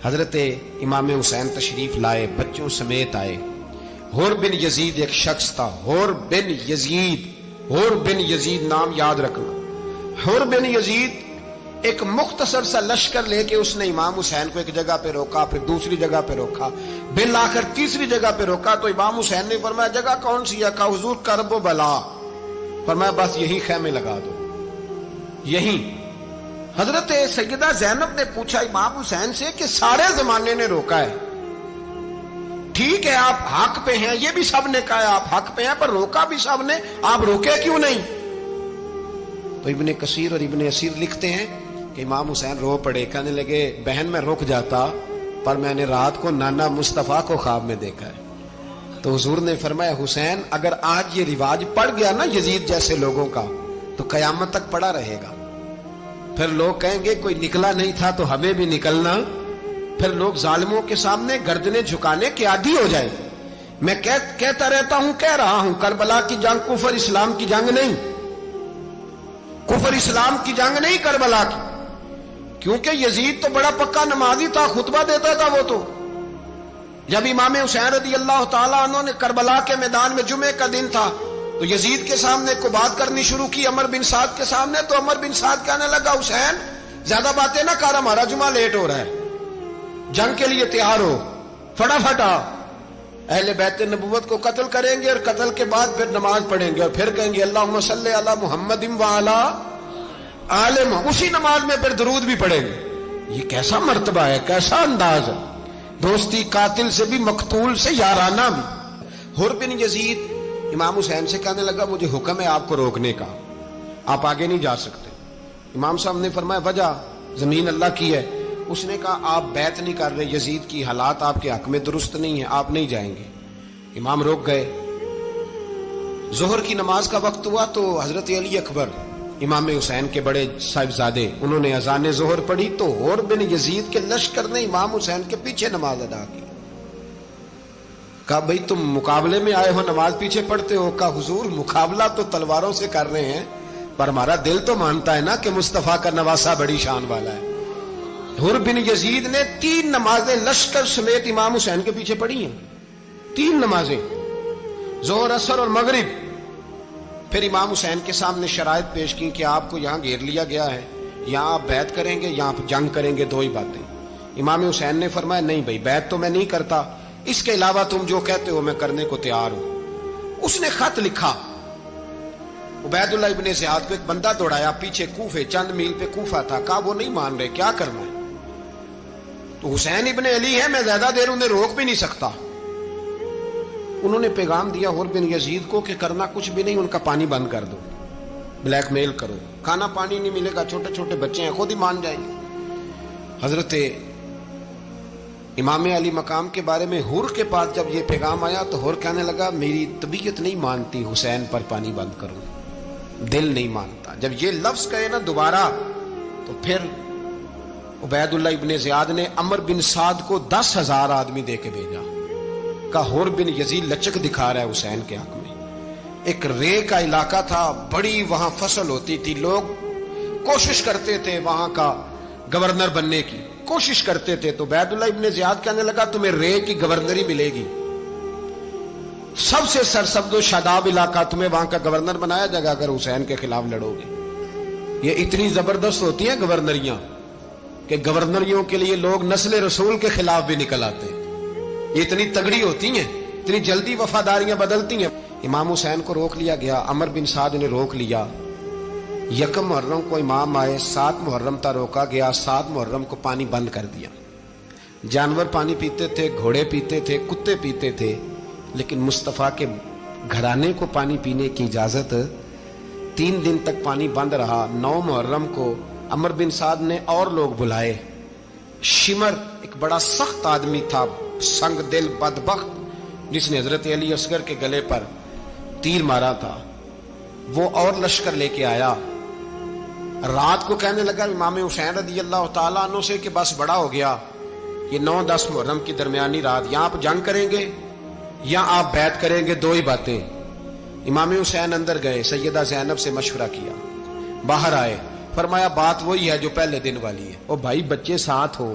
حضرت امام حسین تشریف لائے، بچوں سمیت آئے۔ حور بن یزید ایک شخص تھا، حور بن یزید، حور بن یزید نام یاد رکھنا۔ حور بن یزید ایک مختصر سا لشکر لے کے اس نے امام حسین کو ایک جگہ پہ روکا، پھر دوسری جگہ پہ روکا، بالآخر تیسری جگہ پہ روکا تو امام حسین نے فرمایا جگہ کون سی ہے؟ کہا حضور کرب و بلا۔ فرمایا بس یہی خیمے لگا دو، یہی۔ حضرت سیدہ زینب نے پوچھا امام حسین سے کہ سارے زمانے نے روکا ہے، ٹھیک ہے آپ حق پہ ہیں، یہ بھی سب نے کہا آپ حق پہ ہیں، پر روکا بھی سب نے، آپ روکے کیوں نہیں؟ تو ابن کثیر اور ابن اسیر لکھتے ہیں کہ امام حسین رو پڑے، کہنے لگے بہن میں رک جاتا پر میں نے رات کو نانا مصطفیٰ کو خواب میں دیکھا ہے۔ تو حضور نے فرمایا حسین اگر آج یہ رواج پڑ گیا نا یزید جیسے لوگوں کا تو قیامت تک پڑا رہے گا، پھر لوگ کہیں گے کوئی نکلا نہیں تھا تو ہمیں بھی نکلنا، پھر لوگ ظالموں کے سامنے گردنیں جھکانے کے عادی ہو جائیں۔ میں کہتا رہتا ہوں، کہہ رہا ہوں، کربلا کی جنگ کفر اسلام کی جنگ نہیں، کفر اسلام کی جنگ نہیں کربلا کی، کیونکہ یزید تو بڑا پکا نمازی تھا، خطبہ دیتا تھا وہ تو۔ جب امام حسین رضی اللہ تعالیٰ عنہ نے کربلا کے میدان میں جمعے کا دن تھا تو یزید کے سامنے کو بات کرنی شروع کی عمر بن سعد کے سامنے، تو عمر بن سعد کہنے لگا حسین زیادہ باتیں نہ کر، ہمارا جمعہ لیٹ ہو رہا ہے، جنگ کے لیے تیار ہو، فٹافٹ آ۔ اہل بیت نبوت کو قتل کریں گے اور قتل کے بعد پھر نماز پڑھیں گے اور پھر کہیں گے اللہم صلی علی محمد وعلی آل محمد، اسی نماز میں پھر درود بھی پڑھیں گے۔ یہ کیسا مرتبہ ہے، کیسا انداز ہے، دوستی قاتل سے بھی مقتول سے یارانہ بھی۔ حور بن یزید امام حسین سے کہنے لگا مجھے حکم ہے آپ کو روکنے کا، آپ آگے نہیں جا سکتے۔ امام صاحب نے فرمایا وجہ؟ زمین اللہ کی ہے۔ اس نے کہا آپ بیعت نہیں کر رہے، یزید کی حالات آپ کے حق میں درست نہیں ہیں، آپ نہیں جائیں گے۔ امام روک گئے۔ ظہر کی نماز کا وقت ہوا تو حضرت علی اکبر امام حسین کے بڑے صاحبزادے انہوں نے اذان ظہر پڑھی تو حور بن یزید کے لشکر نے امام حسین کے پیچھے نماز ادا کی۔ کہا بھئی تم مقابلے میں آئے ہو، نماز پیچھے پڑھتے ہو؟ کہا حضور مقابلہ تو تلواروں سے کر رہے ہیں پر ہمارا دل تو مانتا ہے نا کہ مصطفیٰ کا نواسہ بڑی شان والا ہے۔ حور بن یزید نے 3 نمازیں لشکر سمیت امام حسین کے پیچھے پڑھی ہیں، 3 نمازیں، ظہر اثر اور مغرب۔ پھر امام حسین کے سامنے شرائط پیش کی کہ آپ کو یہاں گھیر لیا گیا ہے، یہاں آپ بیعت کریں گے، یہاں جنگ کریں گے، 2 ہی باتیں۔ امام حسین نے فرمایا نہیں بھائی بیعت تو میں نہیں کرتا، اس کے علاوہ تم جو کہتے ہو میں کرنے کو تیار ہوں۔ اس نے خط لکھا، عبید اللہ ابن زیاد کو ایک بندہ دوڑایا پیچھے کوفے، چند میل پہ کوفہ تھا، کہا وہ نہیں مان رہے، کیا کرنا ہے؟ تو حسین ابن علی ہے، میں زیادہ دیر انہیں روک بھی نہیں سکتا۔ انہوں نے پیغام دیا حور بن یزید کو کہ کرنا کچھ بھی نہیں، ان کا پانی بند کر دو، بلیک میل کرو، کھانا پانی نہیں ملے گا، چھوٹے چھوٹے بچے ہیں، خود ہی مان جائیں گے۔ حضرت امام علی مقام کے بارے میں حور کے پاس جب یہ پیغام آیا تو حور کہنے لگا میری طبیعت نہیں مانتی حسین پر پانی بند کروں، دل نہیں مانتا۔ جب یہ لفظ کہے نا دوبارہ تو پھر عبید اللہ ابن زیاد نے عمر بن سعد کو 10,000 آدمی دے کے بھیجا، کہا حور بن یزید لچک دکھا رہا ہے حسین کے حق میں۔ ایک رے کا علاقہ تھا، بڑی وہاں فصل ہوتی تھی، لوگ کوشش کرتے تھے وہاں کا گورنر بننے کی، کوشش کرتے تھے۔ تو عبید اللہ ابن زیاد کہنے لگا تمہیں رے کی گورنری ملے گی، سب سے سرسبز و شاداب علاقہ، تمہیں وہاں کا گورنر بنایا جائے گا اگر حسین کے خلاف لڑو گے۔ یہ اتنی زبردست ہوتی ہیں گورنریاں کہ گورنریوں کے لیے لوگ نسل رسول کے خلاف بھی نکل آتے ہیں، یہ اتنی تگڑی ہوتی ہیں، اتنی جلدی وفاداریاں بدلتی ہیں۔ امام حسین کو روک لیا گیا، عمر بن سعد نے روک لیا۔ 1 محرم کو امام آئے، 7 محرم تا روکا گیا، 7 محرم کو پانی بند کر دیا۔ جانور پانی پیتے تھے، گھوڑے پیتے تھے، کتے پیتے تھے، لیکن مصطفیٰ کے گھرانے کو پانی پینے کی اجازت 3 دن تک پانی بند رہا۔ 9 محرم کو عمر بن سعد نے اور لوگ بلائے۔ شمر ایک بڑا سخت آدمی تھا، سنگ دل بدبخت، جس نے حضرت علی اصغر کے گلے پر تیر مارا تھا، وہ اور لشکر لے کے آیا۔ رات کو کہنے لگا امام حسین رضی اللہ تعالیٰ عنہ سے کہ بس بڑا ہو گیا، یہ 9-10 محرم کی درمیانی رات، یہاں آپ جنگ کریں گے یا آپ بیعت کریں گے، 2 ہی باتیں۔ امام حسین اندر گئے، سیدہ زینب سے مشورہ کیا، باہر آئے، فرمایا بات وہی ہے جو پہلے دن والی ہے۔ او بھائی بچے ساتھ ہو،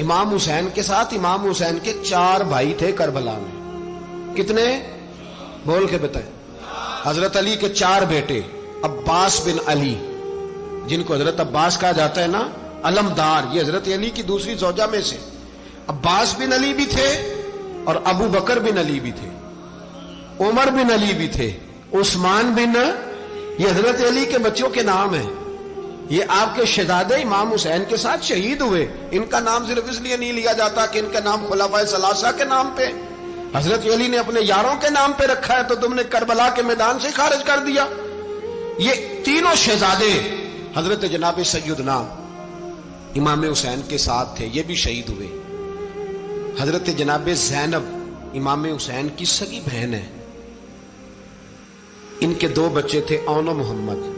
امام حسین کے ساتھ امام حسین کے 4 بھائی تھے کربلا میں. کتنے؟ بول کے بتائیں. حضرت علی کے 4 بیٹے، عباس بن علی، جن کو حضرت عباس کہا جاتا ہے نا، علمدار، یہ حضرت علی کی دوسری زوجہ میں سے. عباس بن علی بھی تھے اور ابو بکر بن علی بھی تھے، عمر بن علی بھی تھے، عثمان بن، یہ حضرت علی کے بچوں کے نام ہیں. یہ آپ کے شہزادے امام حسین کے ساتھ شہید ہوئے. ان کا نام صرف اس لیے نہیں لیا جاتا کہ ان کا نام خلفائے ثلاثہ کے نام پہ، حضرت علی نے اپنے یاروں کے نام پہ رکھا ہے تو تم نے کربلا کے میدان سے خارج کر دیا. یہ تینوں شہزادے حضرت جناب سیدنا امام حسین کے ساتھ تھے، یہ بھی شہید ہوئے. حضرت جناب زینب امام حسین کی سگی بہن ہے. ان کے 2 بچے تھے، اون و محمد.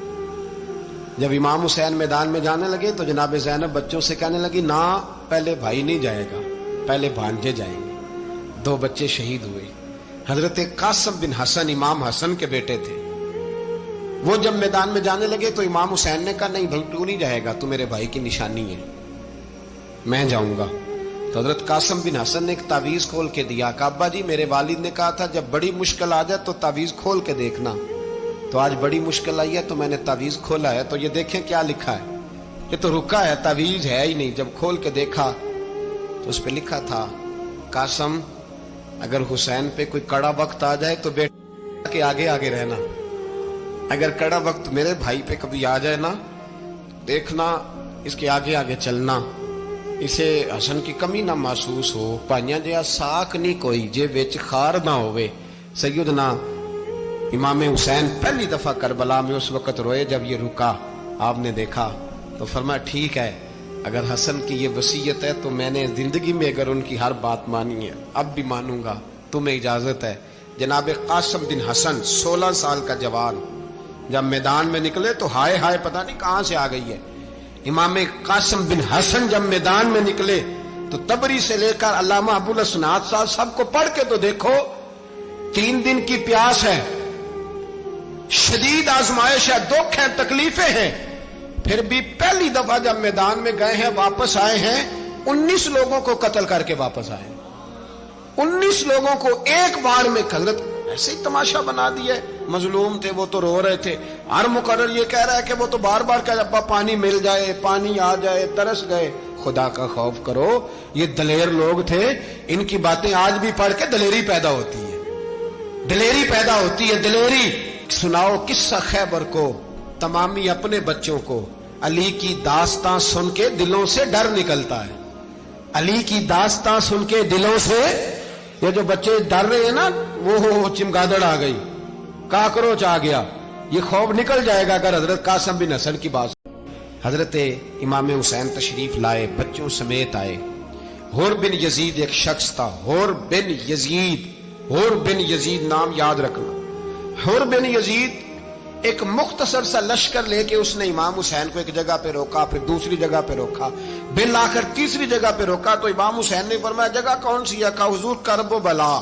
جب امام حسین میدان میں جانے لگے تو جناب زینب بچوں سے کہنے لگی، نہ پہلے بھائی نہیں جائے گا، پہلے بھانجے جائیں گے. 2 بچے شہید ہوئے. حضرت قاسم بن حسن امام حسن کے بیٹے تھے. وہ جب میدان میں جانے لگے تو امام حسین نے کہا، نہیں بھائی تو نہیں جائے گا، تو میرے بھائی کی نشانی ہے، میں جاؤں گا. تو حضرت قاسم بن حسن نے ایک تعویذ کھول کے دیا کہ ابا جی میرے والد نے کہا تھا جب بڑی مشکل آ جائے تو تعویذ کھول کے دیکھنا. تو آج بڑی مشکل آئی ہے تو میں نے تعویذ کھولا ہے، تو یہ دیکھیں کیا لکھا ہے. یہ تو رکا ہے، تعویذ ہے ہی نہیں. جب کھول کے دیکھا تو اس پہ لکھا تھا، قاسم اگر حسین پہ کوئی کڑا وقت آ جائے تو بیٹا کے آگے آگے رہنا، اگر کڑا وقت میرے بھائی پہ کبھی آ جائے نا، دیکھنا اس کے آگے آگے چلنا، اسے حسن کی کمی نہ محسوس ہو. پائیاں جہاں ساکھ نہیں کوئی جے وچ خار نہ ہوئے. سیدنا امام حسین پہلی دفعہ کربلا میں اس وقت روئے جب یہ رکا. آپ نے دیکھا تو فرمایا ٹھیک ہے، اگر حسن کی یہ وصیت ہے تو میں نے زندگی میں اگر ان کی ہر بات مانی ہے اب بھی مانوں گا، تمہیں اجازت ہے. جناب قاسم بن حسن 16 سال کا جوان جب میدان میں نکلے تو ہائے ہائے پتہ نہیں کہاں سے آ گئی ہے. امام قاسم بن حسن جب میدان میں نکلے تو تبری سے لے کر علامہ ابو الاسناد صاحب سب کو پڑھ کے تو دیکھو. 3 دن کی پیاس ہے، شدید آزمائش ہے، دکھ ہے، تکلیفیں ہیں، پھر بھی پہلی دفعہ جب میدان میں گئے ہیں واپس آئے ہیں 19 لوگوں کو قتل کر کے واپس آئے. 19 لوگوں کو ایک بار میں. حضرت ایسے ہی تماشا بنا دیا. مظلوم تھے وہ تو رو رہے تھے. ہر مقرر یہ کہہ رہا ہے کہ وہ تو بار بار کہ ابا پانی مل جائے، پانی آ جائے، ترس گئے. خدا کا خوف کرو، یہ دلیر لوگ تھے. ان کی باتیں آج بھی پڑھ کے دلیری پیدا ہوتی ہے، دلیری پیدا ہوتی ہے، دلیری. سناؤ قصہ خیبر کو تمامی اپنے بچوں کو. علی کی داستان سن کے دلوں سے ڈر نکلتا ہے. علی کی داستان سن کے دلوں سے یہ جو بچے ڈر رہے ہیں نا، وہ چمگادڑ آ گئی، کاکروچ آ گیا، یہ خوف نکل جائے گا اگر حضرت قاسم بن حسن کی بات. حضرت امام حسین تشریف لائے، بچوں سمیت آئے. حور بن یزید ایک شخص تھا، حور بن یزید، حور بن یزید نام یاد رکھنا. حور بن یزید ایک مختصر سا لشکر لے کے اس نے امام حسین کو ایک جگہ پہ روکا، پھر دوسری جگہ پہ روکا، بالآخر تیسری جگہ پہ روکا. تو امام حسین نے فرمایا جگہ کون سی ہے؟ کہا حضور کرب و بلا.